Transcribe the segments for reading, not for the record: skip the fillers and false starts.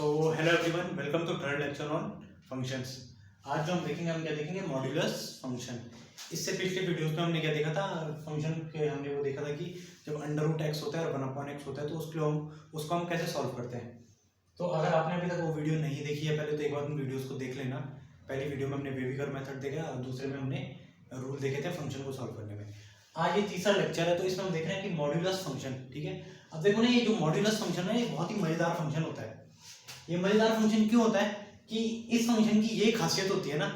So hello everyone, welcome to third lecture on functions. आज जो हम देखेंगे, हम क्या देखेंगे, मॉड्यूलस फंक्शन। इससे पिछले वीडियोस में हमने क्या देखा था, फंक्शन के हमने वो देखा था कि जब अंडर रूट एक्स होता है और 1/x होता है तो उसको हम कैसे सॉल्व करते हैं। तो अगर आपने अभी तक वो वीडियो नहीं देखी है पहले, तो एक बार उन वीडियोस को देख लेना। पहली वीडियो में हमने वेविकर मेथड देखा और दूसरे में हमने रूल देखे थे फंक्शन को सॉल्व करने में। आज ये तीसरा लेक्चर है, तो इसमें हम देख रहे हैं कि मॉड्यूलस फंक्शन। ठीक है, अब देखो ना, ये जो मॉड्यूलस फंक्शन है ये बहुत ही मजेदार फंक्शन होता है। ये मजेदार फंक्शन क्यों होता है कि इस फंक्शन की ये खासियत होती है ना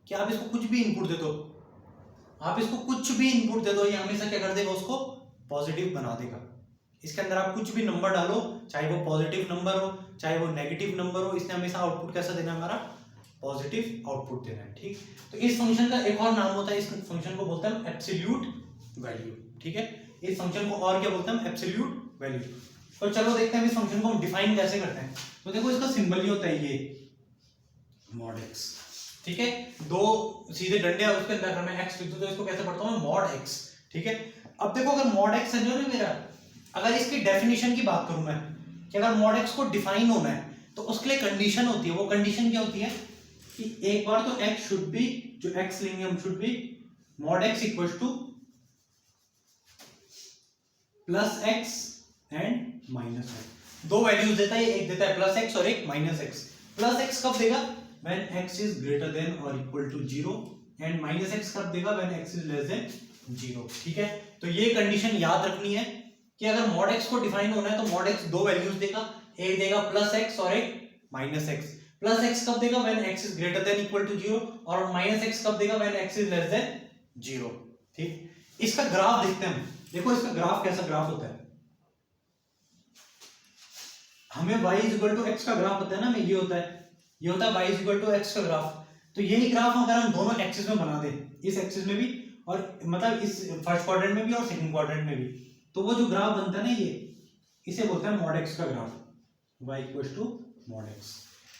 कि आप इसको कुछ भी इनपुट दे दो, ये हमेशा क्या कर देगा, उसको पॉजिटिव बना देगा। इसके अंदर आप कुछ भी नंबर डालो, चाहे वो पॉजिटिव नंबर हो चाहे वो नेगेटिव नंबर हो, इसने हमेशा आउटपुट कैसा देना है, हमारा पॉजिटिव आउटपुट देना है। ठीक, तो इस फंक्शन का एक और नाम होता है, इस फंक्शन को बोलते हैं एब्सोल्यूट वैल्यू। ठीक है, इस फंक्शन को और क्या बोलते हैं, एब्सोल्यूट वैल्यू। तो चलो देखते हैं इस फंक्शन को हम डिफाइन कैसे करते हैं। तो देखो, इसका सिंबल ही होता है ये मॉड एक्स। ठीक है, दो सीधे डंडे और उसके अंदर मैं एक्स लिख दूं तो इसको कैसे पढ़ता हूं, मॉड एक्स। ठीक है, अब देखो, अगर मॉड एक्स है जो ना मेरा, अगर इसकी डेफिनेशन की बात करूं मैं कि अगर मॉड एक्स को डिफाइन होना है तो उसके लिए कंडीशन होती है। वो कंडीशन क्या होती है कि एक बार तो एक्स शुड बी, जो एक्स लेंगे हम, should be mod x equal two plus x and minus x. दो वैल्यूज देता है, एक देता है प्लस एक्स और एक माइनस एक्स। प्लस एक्स कब देगा, when x is greater than और equal to 0, and minus x कब देगा, when x is less than 0। ठीक है, तो ये कंडीशन याद रखनी है कि अगर मॉड एक्स को डिफाइन होना है तो मॉड एक्स दो वैल्यूज देगा, एक देगा प्लस एक्स और एक माइनस एक्स। प्लस एक्स कब देगा, when x is greater than equal to 0, और माइनस एक्स कब देगा, when x is less than 0। ठीक, इसका ग्राफ देखते हैं हम। देखो इसका ग्राफ कैसा ग्राफ होता है, हमें y is equal to x का ग्राफ पता है ना, हमें ये होता है y is equal to x का ग्राफ। तो यही ग्राफ अगर हम दोनों एक्सिस में बना दें, इस एक्सिस में भी और मतलब इस फर्स्ट क्वाड्रेंट में भी और सेकंड क्वाड्रेंट में भी, तो वो जो ग्राफ बनता है ना, ये इसे बोलते हैं मॉड एक्स का graph. y equal to mod x,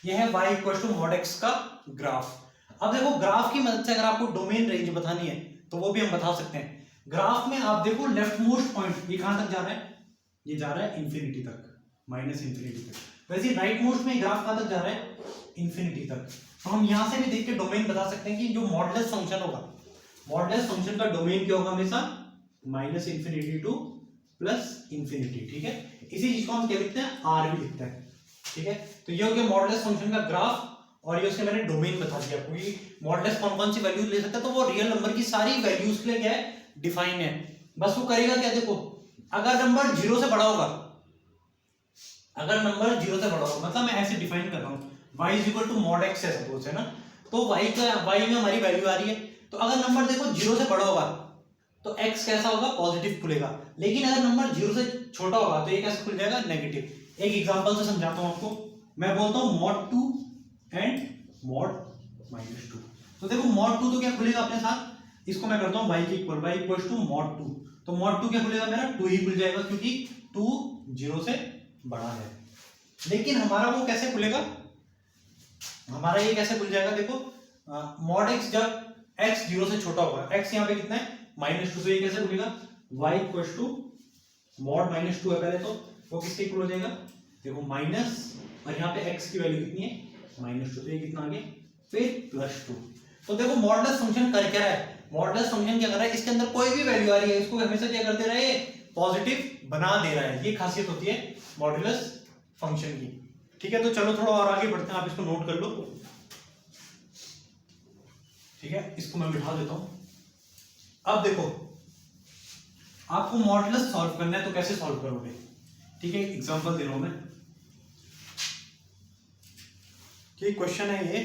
ये है y equal to mod x का ग्राफ। अब देखो, ग्राफ की मदद से अगर आपको डोमेन रेंज बतानी है तो वो भी हम बता सकते हैं। ग्राफ में आप देखो, लेफ्ट मोस्ट पॉइंट ये कहां तक जा रहा है, ये जा रहा है इंफिनिटी तक, माइनस इंफिनिटी तक। वैसे राइट मोस्ट में ग्राफ कहां तक जा रहा है, इंफिनिटी तक। तो हम यहां से भी देख के डोमेन बता सकते हैं कि जो मॉडुलस फंक्शन होगा, मॉडुलस फंक्शन का डोमेन क्या होगा, हमेशा minus infinity two plus infinity. ठीक है, इसी चीज को हम क्या लिखते हैं, आर भी लिखते हैं। ठीक है, तो ये हो गया मॉडुलस फंक्शन का ग्राफ, और ये उसके मैंने डोमेन बता दिया आपको कि मॉडुलस कौन कौन सी वैल्यूज ले सकता है। तो वो रियल नंबर की सारी वैल्यूज के लिए क्या है, डिफाइन है। बस वो करेगा क्या, देखो, अगर नंबर 0 से बड़ा होगा, अगर नंबर 0 से बड़ा होगा, मतलब मैं ऐसे डिफाइन कर रहा हूं, y is equal to mod x है सपोज, है ना, तो y में हमारी वैल्यू आ रही है। तो अगर नंबर देखो 0 से बड़ा होगा तो x कैसा होगा, पॉजिटिव खुलेगा। लेकिन अगर नंबर 0 से छोटा होगा तो ये कैसे खुल जाएगा, नेगेटिव। एक एग्जांपल से समझाता हूं आपको, मैं बोलता हूं मॉड 2 एंड मॉड -2। तो देखो मॉड 2 तो क्या खुलेगा अपने साथ, इसको मैं करता हूं y के equal, y equal to mod 2। तो मॉड 2 क्या खुलेगा, मेरा 2 ही खुल जाएगा, क्योंकि 2 0 से बड़ा है। लेकिन हमारा वो कैसे खुलेगा, हमारा ये कैसे खुल जाएगा, देखो, मॉड x जब x 0 से छोटा होगा, x यहाँ पे कितना है, -2, तो ये कैसे खुलेगा, y इक्वल टू मॉड -2 है पहले, तो वो किसके इक्वल हो जाएगा, देखो माइनस, और यहाँ पे x की वैल्यू कितनी है, -2, तो ये कितना आ गया, फिर +2। तो देखो मॉडुलस फंक्शन कर क्या रहा है, मॉडुलस फंक्शन क्या कर रहा है, इसके अंदर कोई भी वैल्यू आ रही है इसको हमेशा क्या करते रहे, पॉजिटिव बना दे रहा है। ये खासियत होती है मॉडुलस फंक्शन की। ठीक है, तो चलो थोड़ा और आगे बढ़ते हैं, आप इसको नोट कर लो। ठीक है, इसको मैं बिठा देता हूं। अब देखो, आपको मॉडुलस सॉल्व करना है तो कैसे सॉल्व करोगे। ठीक है, एग्जांपल दे रहा हूं मैं, कि क्वेश्चन है ये,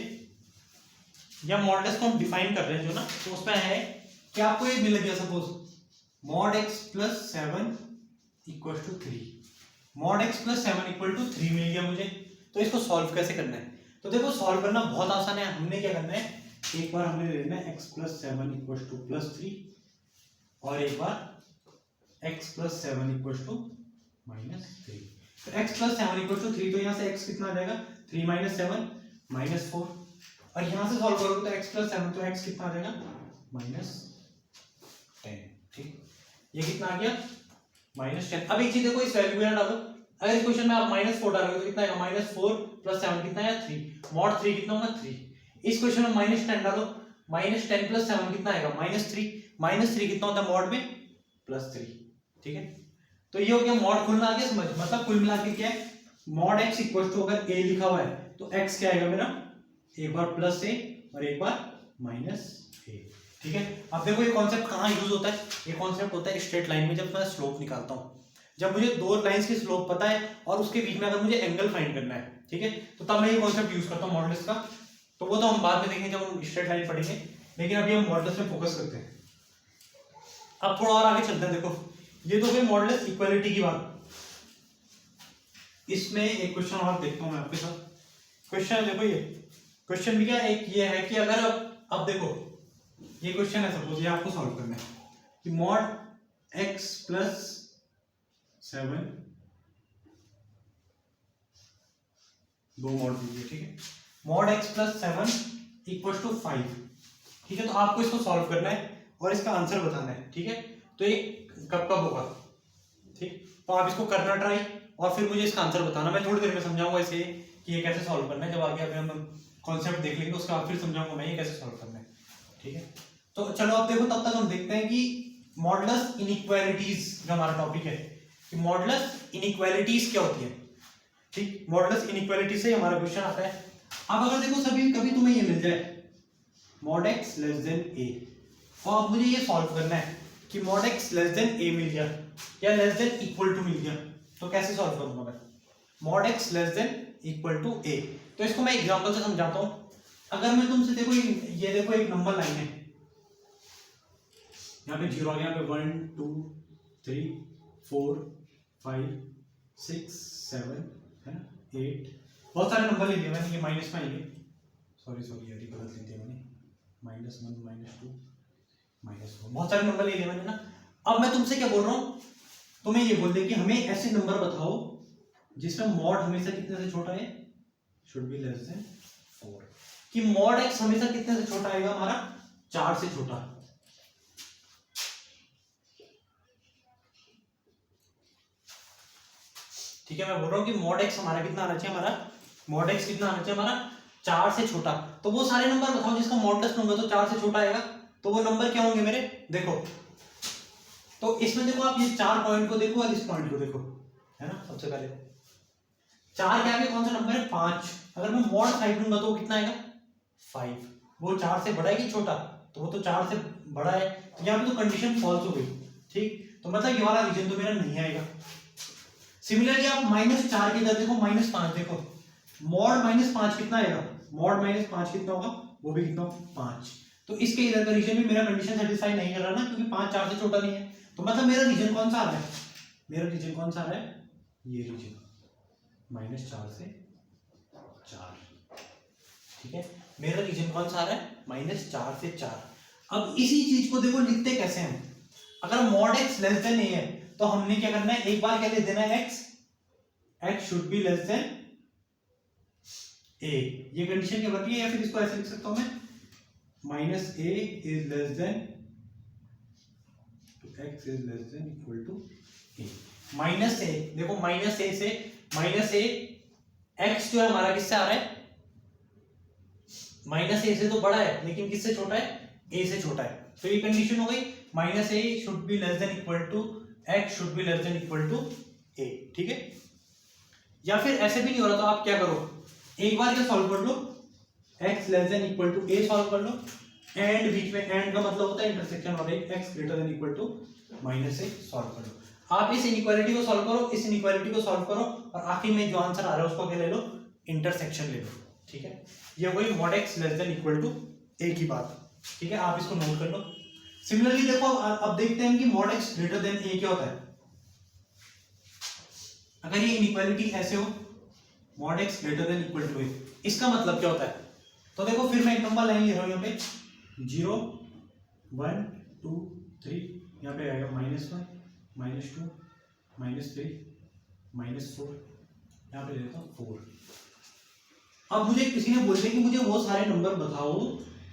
या मॉडुलस को हम डिफाइन कर रहे हैं जो ना, तो उसमें है कि आपको ये मिल गया, suppose mod x plus 7 equal to 3, mod x plus 7 equal to 3 मिल गया मुझे। तो इसको सॉल्व कैसे करना है, तो देखो सॉल्व करना बहुत आसान है। हमने क्या करना है, एक बार हमने लेना है x प्लस 7 इक्वल टू +3, और एक बार x प्लस 7 इक्वल टू -3। तो x प्लस 7 इक्वल टू 3, तो यहाँ से x कितना आ जाएगा, 3 - 7 -4, और यहां से सॉल्व करोगे तो x प्लस 7, तो x कितना आ जाएगा, -10। ठीक, ये कितना आ गया, -10। अब एक चीज देखो, इस वैल्यू में डालो, अगर इस क्वेश्चन में आप -4 डालोगे तो कितना आएगा, -4 + 7 कितना है 3, मॉड 3 कितना होगा 3। इस क्वेश्चन में -10 डालो, -10 + 7 कितना आएगा -3 कितना होता है मॉड में +3, ठीक है। तो ये हो गया मॉड, कुल मिला के समझ, मतलब कुल मिला के क्या है, मॉड x इक्वल टू अगर a लिखा हुआ है तो x क्या आएगा मेरा, एक बार +a और एक बार -a, ठीक है। अब देखो ये कॉन्सेप्ट कहाँ यूज होता है, ये कॉन्सेप्ट होता है स्ट्रेट लाइन में, जब मैं स्लोप निकालता हूँ, जब मुझे दो लाइंस की स्लोप पता है और उसके बीच में अगर मुझे एंगल फाइंड करना है, ठीक है, तो तब मैं ये कॉन्सेप्ट यूज करता हूँ मॉडुलस का। तो वो तो हम बाद में देखेंगे जब हम स्ट्रेट लाइन पढ़ेंगे, लेकिन अभी हम मॉडुलस में फोकस करते हैं। अब थोड़ा और आगे चलते हैं। देखो ये तो गई मॉडुलस इक्वालिटी की बात। इसमें एक क्वेश्चन और देखता हूँ मैं आपके साथ। क्वेश्चन देखो, ये क्वेश्चन भी क्या एक ये है कि अगर अब देखो ये क्वेश्चन है, सपोज ये आपको सॉल्व करना है कि मॉड x + 7 दो मॉड दीजिए, ठीक है, मॉड x + 7 = 5, ठीक है। तो आपको इसको सॉल्व करना है और इसका आंसर बताना है, ठीक है। तो ये कब कब होगा, ठीक, तो आप इसको करना ट्राई और फिर मुझे इसका आंसर बताना। मैं थोड़ी देर में समझाऊंगा इसे कि ये कैसे सॉल्व करना है, जब आगे अभी हम कॉन्सेप्ट देख लेंगे उसके बाद फिर समझाऊंगा मैं ये कैसे सॉल्व करना है, ठीक है। तो चलो अब देखो, तब तक हम देखते हैं कि मॉडुलस इनइक्वालिटीज जो हमारा टॉपिक है कि मॉडुलस इनइक्वालिटीज क्या होती है, ठीक। मॉडुलस इनइक्वालिटी से हमारा क्वेश्चन आता है। अब अगर देखो सभी कभी तुम्हें ये मिल जाए मॉड x a और अब मुझे ये सॉल्व करना है कि मॉड x a मिल गया या <= मिल गया, तो कैसे सॉल्व करूंगा मैं, मॉड x <= a। तो इसको मैं एग्जांपल से समझाता हूं। अगर मैं तुमसे देखो ये देखो एक नंबर लाइन है, यहाँ पे 0 आ गया, यहाँ पे 1 2 3 4 5 6 7 है ना 8, बहुत सारे नंबर ले लिए मैंने, ये माइनस में आएंगे, सॉरी ये गलत लिख दिया मैंने, -1 -2 -4, बहुत सारे नंबर ले लिए मैंने ना। अब मैं तुमसे क्या बोल रहा हूँ, तुम्हें ये बोल दे कि हमें ऐसे नंबर बताओ जिसमें मॉड हमेशा कितने से छोटा है, शुड बी लेस देन 4, कि मॉड x हमेशा कितने से छोटा आएगा, हमारा 4 से छोटा, ठीक है। मैं बोल रहा हूँ कि मॉड x हमारा कितना आना चाहिए, हमारा मॉड x कितना आना चाहिए, हमारा 4 से छोटा। तो वो सारे नंबर बताओ जिसका मॉडुलस होगा तो 4 से छोटा आएगा, तो वो नंबर क्या होंगे मेरे, देखो। तो इसमें देखो आप ये 4 पॉइंट को देखो और इस पॉइंट को देखो, है ना। सबसे पहले 4 के आगे कौन सा नंबर है, 5। अगर मैं मॉड 5 लूंगा तो वो कितना आएगा 5। वो 4 से बड़ा है कि छोटा, तो वो तो 4 से बड़ा है, तो यहाँ पे तो कंडीशन फॉल्स हो गई, ठीक। तो मतलब ये वाला रीजन तो मेरा नहीं आएगा। सिमिलरली आप -4 के इधर देखो, -5 देखो, मॉड -5 कितना आएगा, मॉड -5 कितना होगा, वो भी कितना 5। तो इसके इधर का रीजन भी मेरा कंडीशन सेटिस्फाई नहीं कर रहा ना, क्योंकि 5 4 से छोटा नहीं है। तो मतलब मेरा रीजन कौन सा आ रहा है, मेरा रीजन कौन सा आ रहा है, ये रीजन -4 से 4, ठीक है। मेरा रीजन कौन सा आ रहा है, -4 से 4। अब इसी चीज को देखो लिखते कैसे हैं, अगर मॉड x a है तो हमने क्या करना है, एक बार क्या लिख देना है, x should be less then a, ये कंडीशन क्या बनती है, या फिर इसको ऐसे लिख सकता हूं मैं, -a is less than x is less than equal to a। -a देखो, -a से -a, x जो है हमारा किससे आ रहा है, -a से तो बड़ा है लेकिन किससे छोटा है, a से छोटा है। तो ये कंडीशन हो गई, -a should be less than equal to x should be less than equal to a, ठीक है। या फिर ऐसे भी नहीं हो रहा तो आप क्या करो, एक बार क्या सॉल्व कर लो, x less than equal to a solve कर लो, एंड बीच में एंड का मतलब होता है इंटरसेक्शन वाले, x greater than equal to -a solve कर लो। आप इस इनइक्वालिटी को सॉल्व करो, इस इनइक्वालिटी को सॉल्व करो, और आखिर में जो आंसर आ रहा है उसको क्या ले लो, इंटरसेक्शन ले लो, ठीक है। ये हो गई mod x less than equal to a की बात, ठीक है। आप इसको नोट कर लो। सिमिलरली देखो अब देखते हैं कि mod x greater than a क्या होता है। अगर ये इनइक्वालिटी ऐसे हो, mod x greater than equal to a, इसका मतलब क्या होता है। तो देखो फिर मैं एक नंबर लाइन ले रहा हूं, यहाँ पे 0 1 2 3, यहाँ पे आएगा -1 -2 -3 -4, यहाँ पे देता हूँ 4। अब मुझे किसी ने बोल दिया कि मुझे वो सारे नंबर बताओ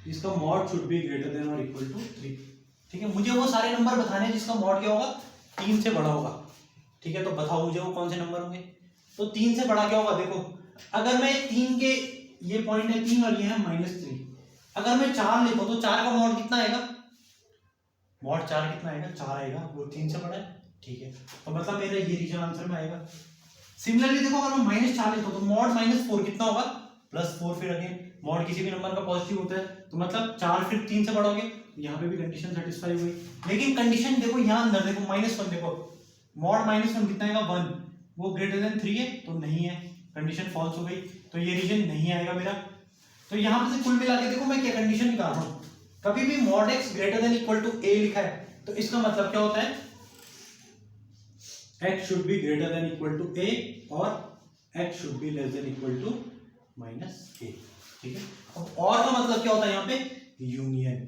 जिसका mod should be greater than और इक्वल टू 3, ठीक है। मुझे वो सारे नंबर बताने हैं जिसका मॉड क्या होगा, 3 से बड़ा होगा, ठीक है। तो बताओ मुझे वो कौन से नंबर होंगे। तो 3 से बड़ा क्या होगा देखो, अगर मैं 3 के ये पॉइंट है 3 और ये है -3, अगर मैं 4 लिखूं तो 4 का मॉड कितना आएगा, मॉड 4 कितना आएगा, 4 आएगा, वो 3 से बड़ा है, ठीक है। तो मतलब मेरा ये रीजन आंसर में आएगा। सिमिलरली देखो अगर मैं -4 लिखूं तो मॉड -4 कितना होगा, +4, फिर अगेन मॉड किसी भी नंबर का पॉजिटिव होता है, तो मतलब 4 फिर 3 से बड़ा हो गया, तो यहाँ पे भी कंडीशन सेटिस्फाई हुई। लेकिन कंडीशन देखो यहाँ अंदर देखो -1 देखो, मॉड -1 कितना आएगा 1, वो ग्रेटर देन 3 है तो नहीं है, कंडीशन फॉल्स हो गई, तो ये रीजन नहीं आएगा मेरा। तो यहाँ पे से कुल मिला के देखो मैं क्या कंडीशन निकाल रहा हूँ, कभी भी mod x greater than equal to a लिखा है तो इसका मतलब क्या होता है, x should be greater than equal to a और x should be less than equal to -a, ठीक है। अब और का मतलब क्या होता है यहाँ पे, यूनियन,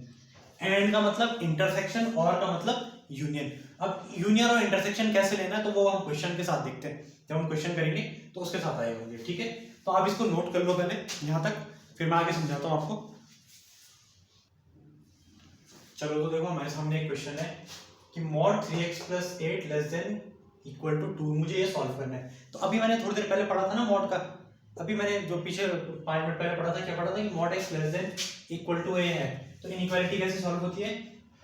एंड का मतलब इंटरसेक्शन, और का मतलब यूनियन। अब यूनियन और इंटरसेक्शन कैसे लेना है तो वो हम क्वेश्चन के साथ देखते हैं, जब हम क्वेश्चन करेंगे तो उसके साथ आए होंगे, ठीक है। तो आप इसको नोट कर लो पहले यहाँ तक, फिर मैं आगे समझाता हूँ आपको। चलो तो देखो हमारे सामने एक क्वेश्चन है कि mod 3x + 8 less than equal to 2, मुझे ये सॉल्व करना है। तो अभी मैंने थोड़ी देर पहले पढ़ा था ना mod का, अभी मैंने जो पीछे 5 मिनट पहले पढ़ा था, क्या पढ़ा था कि mod x less than equal to a है, तो इनइक्वालिटी कैसे सॉल्व होती है,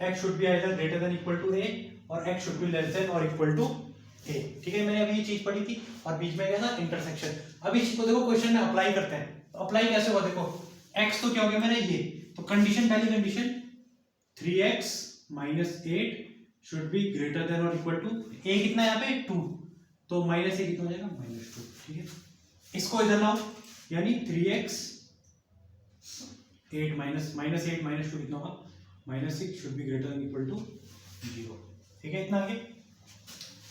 x should be either greater than equal to a और x should be less than और इक्वल टू a, ठीक है। मैंने अभी ये चीज पढ़ी थी और बीच में क्या था, इंटरसेक्शन। अभी इसको देखो क्वेश्चन में अप्लाई करते हैं, तो अप्लाई कैसे होगा देखो, x तो क्या हो गया मैंने ये, तो कंडीशन, पहली condition 3x - 8 should be greater than और इक्वल टू a, कितना है यहाँ पे 2, तो -a कितना हो जाएगा -2, ठीक है। इसको इधर लाओ, यानी 3x 8 -2 कितना होगा -6 should be greater than equal to 0, ठीक है, इतना आगे।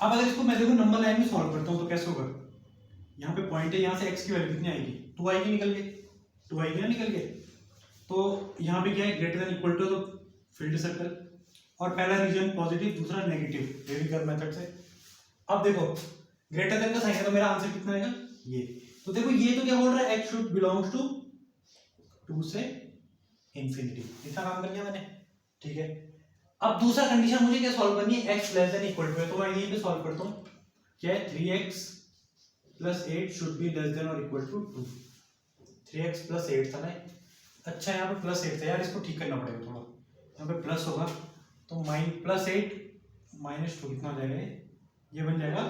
अब अगर इसको मैं देखो नंबर लाइन में सॉल्व करता हूँ तो कैसे होगा, यहाँ पे पॉइंट है, यहाँ से x की वैल्यू कितनी आएगी, 2 आएगी, निकल गई 2 आएगी ना, निकल गई। तो यहाँ पे क्या है, ग्रेटर देन इक्वल टू, तो फील्ड सर्कल, और पहला रीजन पॉजिटिव, दूसरा नेगेटिव, वेरी कर्व मेथड से। अब देखो ग्रेटर देन का साइन है तो मेरा आंसर कितना आएगा ये, तो देखो ये तो क्या बोल रहा है, x शुड बिलोंग्स टू 2 से इंफिनिटी, इतना काम कर लिया मैंने, ठीक है। अब दूसरा कंडीशन मुझे क्या सॉल्व करनी है, x less than equal to है, तो मैं यहीं पे सॉल्व करता हूँ, क्या है 3x + 8 should be less than और इक्वल टू 2, 3x + 8 था ना, अच्छा यहाँ पे +8 था यार, इसको ठीक करना पड़ेगा थोड़ा, यहाँ पे प्लस होगा तो +8 -2 कितना हो जाएगा, ये बन जाएगा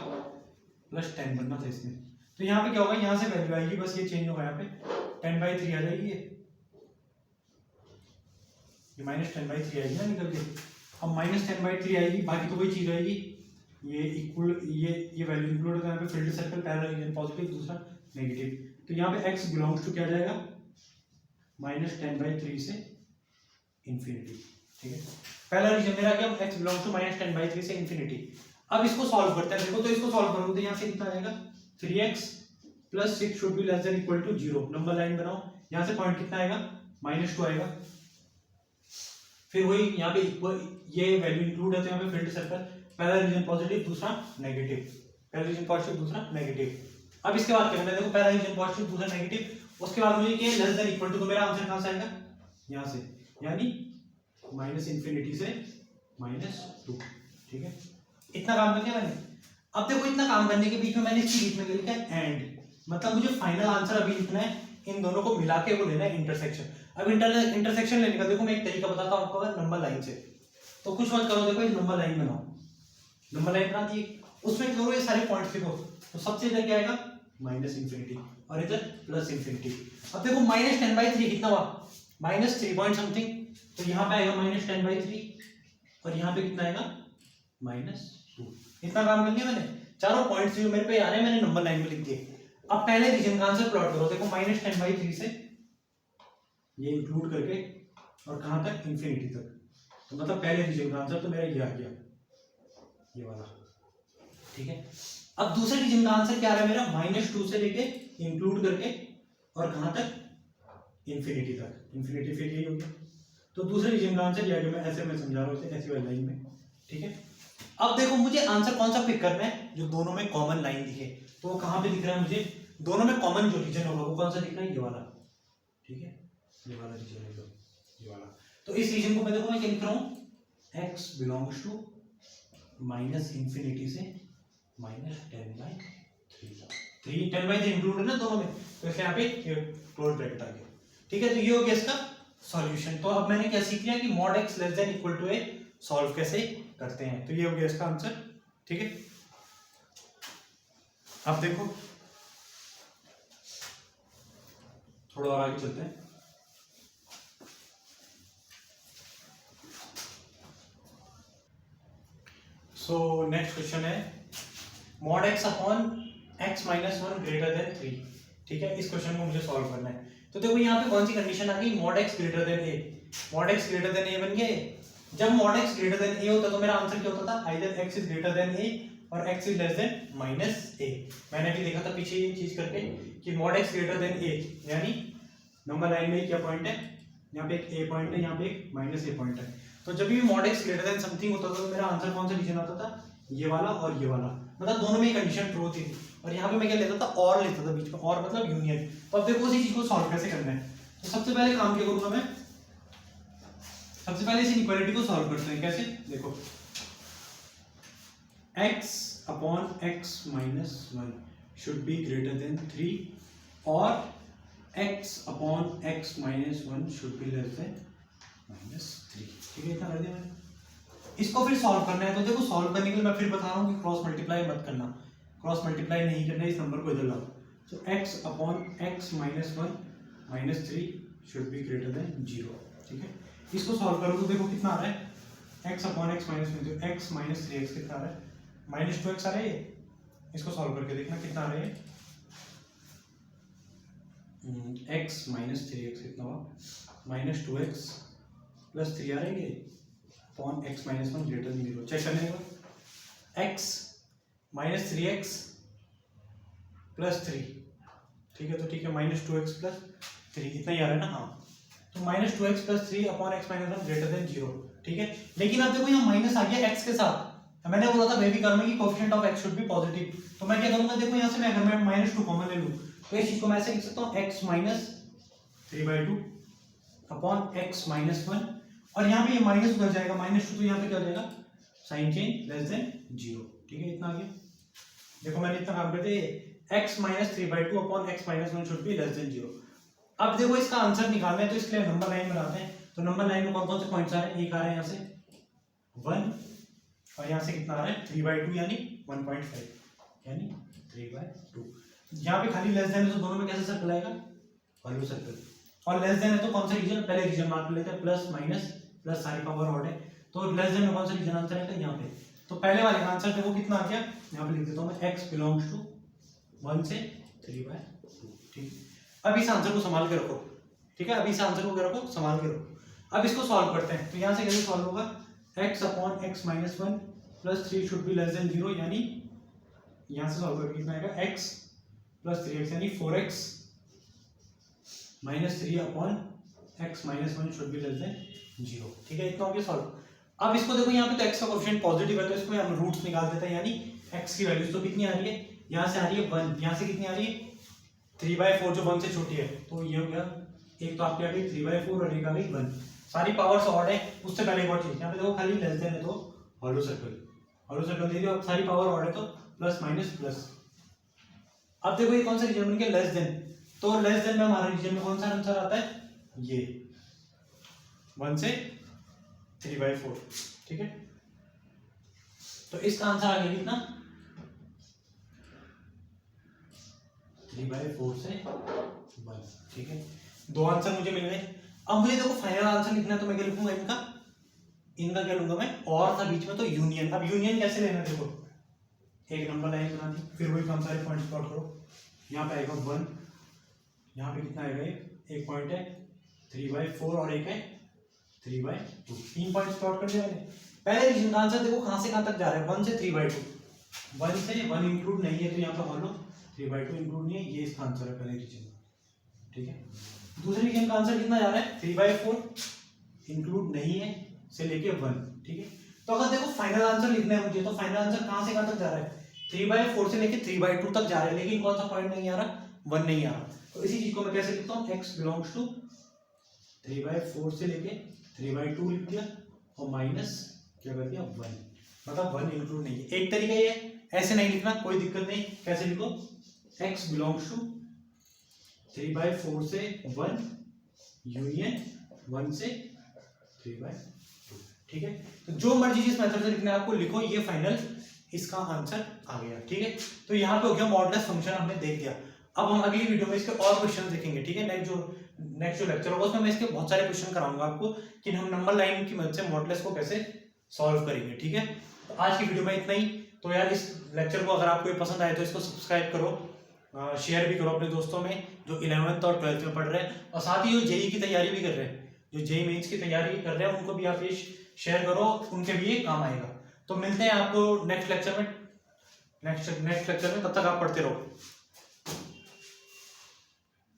+10 बनना था इसमें। तो यहाँ पे क्या होगा, यहाँ से वैल्यू आएगी, बस ये चेंज होगा, यहाँ पे 10/3 आ जाएगी, ये -10/3 आएगी ना, निकल के। अब -10/3 आएगी, बाकी तो वही चीज आएगी, ये इक्वल, ये वैल्यू इंक्लूड होगा, यहाँ पे फील्ड सर्कल, पहला रीजन पॉजिटिव, दूसरा नेगेटिव, तो यहाँ पे x बिलोंग्स टू क्या जाएगा, -10/3 से इंफिनिटी, ठीक है। पहला रीजन मेरा क्या, x बिलोंग्स टू -10/3 से इंफिनिटी। अब इसको सॉल्व करते हैं, देखो तो इसको सॉल्व करोगे तो यहाँ से कितना आएगा, 3x + 6 should be less than equal to 0, number line बनाओ, यहाँ से पॉइंट कितना आएगा, -2 आएगा, फिर वही यहाँ पे इक्वल, ये वैल्यू इंक्लूड है तो यहाँ पे फील्ड सर्कल, पहला रीजन पॉजिटिव, दूसरा नेगेटिव, पहला रीजन पॉजिटिव, दूसरा नेगेटिव। अब इसके बाद क्या करना है, देखो पहला रीजन पॉजिटिव, दूसरा नेगेटिव, उसके बाद मुझे क्या लेस देन इक्वल टू, तो मेरा आंसर कहाँ से आएगा, यहाँ से, यानी -इंफिनिटी से -2, ठीक है। इतना काम कर लिया मैंने। अब देखो इतना काम करने के बीच में मैंने इसके बीच में लिखा है एंड, मतलब मुझे फाइनल आंसर अभी लिखना है, इन दोनों को मिला के वो लेना है इंटरसेक्शन। अब इंटरसेक्शन लेने का देखो मैं एक तरीका बताता हूँ आपको, अगर नंबर लाइन से, तो कुछ मत करो, देखो एक नंबर लाइन बनाओ, नंबर लाइन बना दी, उसमें करो ये सारे पॉइंट्स लिखो, तो सबसे इधर क्या आएगा -इंफिनिटी और इधर +इंफिनिटी। अब देखो -10/3 कितना हुआ, -3 पॉइंट समथिंग, तो यहाँ पे आएगा -10/3 और यहाँ पे कितना आएगा -2, इतना काम कर लिया मैंने, चारों पॉइंट्स जो मेरे पे आ रहे हैं मैंने नंबर लाइन में लिख दिए। अब पहले रीजन का आंसर प्लॉट करो, देखो -10/3 से ये इंक्लूड करके और कहां तक, इंफिनिटी तक, तो मतलब पहले रीजन का आंसर तो मेरा ये आ गया, ये वाला, ठीक है। अब दूसरे रीजन का आंसर क्या आ रहा है मेरा, -2 से लेके इंक्लूड करके और कहां तक, इंफिनिटी तक, इंफिनिटी फिर यही हो गया। तो दूसरे रीजन का आंसर ये आ गया, मैं ऐसे मैं समझा रहा हूँ, ऐसी वाली लाइन में, ठीक है। अब देखो मुझे आंसर कौन सा पिक करना है, जो दोनों में कॉमन लाइन दिखे, तो वो कहां पे दिख रहा है मुझे, दोनों में कॉमन जो रीजन होगा वो कौन सा दिख रहा है, ये वाला, ठीक है, ये वाला रीजन है, ये वाला। तो इस रीजन को मैं देखो मैं क्या लिख रहा हूं, x बिलोंग्स टू -इंफिनिटी से -10/3 10/3 इंक्लूड है ना दोनों में, तो इसलिए यहाँ पे क्लोज ब्रैकेट आ गया। ठीक है, तो ये हो गया इसका सॉल्यूशन। तो अब मैंने क्या सीख लिया कि mod x less than equal to a solve कैसे करते हैं, तो ये हो गया इसका आंसर। ठीक है, अब देखो थोड़ा और आगे चलते हैं। सो नेक्स्ट क्वेश्चन है mod x upon x minus 1 greater then 3। ठीक है, इस क्वेश्चन को मुझे सॉल्व करना है। तो देखो यहाँ पे कौन सी कंडीशन आ गई, mod x greater than a। Mod x greater than a बन गए। जब mod x greater than a होता तो मेरा आंसर क्या होता था, either x is greater than a और x is less then minus a। मैंने भी देखा था पीछे ये चीज करके कि mod x greater than a, यानी नंबर लाइन में क्या पॉइंट है, यहाँ पे एक a पॉइंट है, यहाँ पे एक माइनस a पॉइंट है। तो जब भी mod x greater then something होता था तो मेरा आंसर कौन सा रीजन आता था, ये वाला और ये वाला, मतलब दोनों में कंडीशन ट्रू होती थी। और यहाँ पे मैं क्या लेता था, और लेता था बीच में, और मतलब यूनियन। तो अब देखो उसी चीज को सॉल्व कैसे करना है। तो सबसे पहले काम क्या करूंगा मैं, सबसे पहले इस इनइक्वालिटी को सॉल्व करते हैं। कैसे, देखो x upon x minus 1 should be greater then 3 और x upon x minus 1 should be less then minus 3। ठीक है, इतना कर दिया मैंने। इसको फिर सॉल्व करना है। तो देखो सॉल्व करने के लिए मैं फिर बता रहा हूँ कि क्रॉस मल्टीप्लाई मत करना, क्रॉस मल्टीप्लाई नहीं करना, इस नंबर को इधर लाओ। तो x upon x minus 1 minus 3 should be greater than 0। ठीक है, इसको सॉल्व करो तो देखो कितना आ रहा है, x अपॉन x माइनस 1, तो x माइनस 3x कितना आ रहा है, माइनस 2x आ रहा है। इसको सॉल्व करके देखना कितना आ रहा है, x माइनस 3x कितना हुआ, माइनस 2x प्लस 3 आ रहा है ये upon x minus 1 greater than 0। Check करने का, x माइनस 3x प्लस 3। ठीक है, तो ठीक है, माइनस 2x प्लस 3 इतना ही आ रहा है ना। हाँ, तो minus 2x plus 3 upon x minus 1 greater than 0। ठीक है, लेकिन अब देखो यहाँ माइनस आ गया x के साथ। मैंने बोला था बेबी कर्म की coefficient of x should B positive. तो मैं क्या करूंगा, देखो यहाँ से मैं अगर मैं माइनस 2 कॉमन ले लूं तो इस चीज को मैं ऐसे लिख सकता हूँ, x minus 3/2 upon x minus 1, और यहाँ पे ये माइनस उधर जाएगा, माइनस 2, तो यहाँ पे क्या हो जाएगा, साइन चेंज लेस देन 0। ठीक है, इतना आ गया। देखो मैंने इतना काम कर दिया, x minus 3/2 upon x minus 1 should be less than 0। अब देखो इसका आंसर निकालना है, तो इसके लिए नंबर लाइन बनाते हैं। तो नंबर लाइन में कौन कौन से पॉइंट्स आ रहे हैं, एक आ रहा है यहाँ से 1, और यहाँ से कितना आ रहा है 3/2 यानी 1.5 यानी 3/2। यहाँ पे खाली लेस देन है तो दोनों में कैसे सर्कल आएगा, वैल्यू सर्कल, और लेस देन है तो कौन सा रीजन, पहले रीजन मार्क लेते हैं, प्लस माइनस प्लस सारी पावर ऑड है, तो लेस देन में कौन सा रीजन आंसर आएगा यहाँ पे। तो पहले वाले का आंसर देखो कितना आ गया, यहाँ पे लिख देता हूँ मैं, x बिलोंग्स टू 1 से 3/2। ठीक, अब इस आंसर को संभाल के रखो। ठीक है, अब इस आंसर को क्या रखो, संभाल के रखो। अब इसको सॉल्व करते हैं। तो यहाँ से कैसे सॉल्व होगा, x upon x minus 1 plus 3 should be less than 0, यानी यहाँ से सॉल्व करके कितना आएगा, x प्लस 3x यानी 4x minus 3 upon x minus 1 should be less than 0। ठीक है, इतना हो गया सॉल्व। अब इसको देखो यहाँ पे तो x का कोएफिशिएंट पॉजिटिव है, तो इसको हम रूट्स निकाल देते हैं, यानी x की वैल्यूज तो कितनी आ रही है, यहाँ से आ रही है 1, यहाँ से कितनी आ रही है 3/4 जो 1 से छोटी है, तो ये हो गया, एक तो आपकी आ गई 3/4 और एक आ गई 1, सारी पावर्स ऑड है। उससे पहले एक और चीज, यहाँ पे देखो खाली लेस देन है तो हॉलो सर्कल दे दिया, अब सारी पावर ऑड है तो प्लस माइनस प्लस। अब देखो ये कौन सा रीजन बन गया, लेस देन, तो लेस देन में हमारे रीजन में कौन सा आंसर आता है, ये 1 से 3/4। ठीक है, तो इसका आंसर आ गया कितना, 3/4 से 1। ठीक है, दो आंसर मुझे मिल गए। अब मुझे देखो फाइनल आंसर लिखना है, तो मैं क्या लिखूंगा, इनका क्या लूंगा मैं, और था बीच में तो यूनियन। अब यूनियन कैसे लेना, देखो एक नंबर लाइन बना दी, फिर वही काम सारे पॉइंट्स प्लॉट करो। यहाँ पे आएगा 1, यहाँ पे कितना आएगा, एक पॉइंट है 3/4 और एक है 3/2, 3 पॉइंट्स प्लॉट कर दिया मैंने। पहले रीजन का आंसर देखो कहां से कहां तक जा रहा है, 1 से 3/2, 1 से 1 इंक्लूड नहीं है तो यहाँ पे मान लो 3/2 इंक्लूड नहीं है, ये इसका आंसर है पहले रीजन। ठीक है, दूसरे रीजन का आंसर कितना जा रहा है, 3/4 इंक्लूड नहीं है से लेके 1। ठीक है, तो अगर देखो फाइनल आंसर लिखना है मुझे, तो फाइनल आंसर कहां से कहां तक जा रहा है, 3/4 से लेके 3/2 तक जा रहा है, लेकिन कौन सा पॉइंट नहीं आ रहा, 1 नहीं आ रहा। तो इसी चीज को मैं कैसे लिखता हूँ, x बिलोंग्स टू 3/4 से लेके 3/2 लिख दिया, और माइनस क्या कर दिया 1, मतलब 1 इंक्लूड नहीं है। एक तरीका ये ऐसे नहीं लिखना, कोई दिक्कत नहीं, कैसे लिखो, x बिलोंग्स टू 3/4 से 1 यूनियन 1 से 3/2। ठीक है, तो जो मर्जी जिस मेथड से लिखना है आपको लिखो, ये फाइनल इसका आंसर आ गया। ठीक है, तो यहाँ पे हो गया मॉडुलस फंक्शन हमने देख दिया। अब हम अगली वीडियो में इसके और क्वेश्चन देखेंगे। ठीक है, नेक्स्ट जो लेक्चर होगा उसमें मैं इसके बहुत सारे क्वेश्चन कराऊंगा आपको कि हम नंबर लाइन की मदद से मॉडुलस को कैसे सॉल्व करेंगे। ठीक है, तो आज की वीडियो में इतना ही। तो यार इस लेक्चर को अगर आपको ये पसंद आए तो इसको सब्सक्राइब करो, शेयर भी करो अपने दोस्तों में जो 11th और 12th में पढ़ रहे हैं, और साथ ही जो जेई की तैयारी भी कर रहे हैं, जो जेई मेंस की तैयारी कर रहे हैं, उनको भी आप ये शेयर करो, उनके भी ये काम आएगा। तो मिलते हैं आपको नेक्स्ट लेक्चर में, तब तक आप पढ़ते रहो।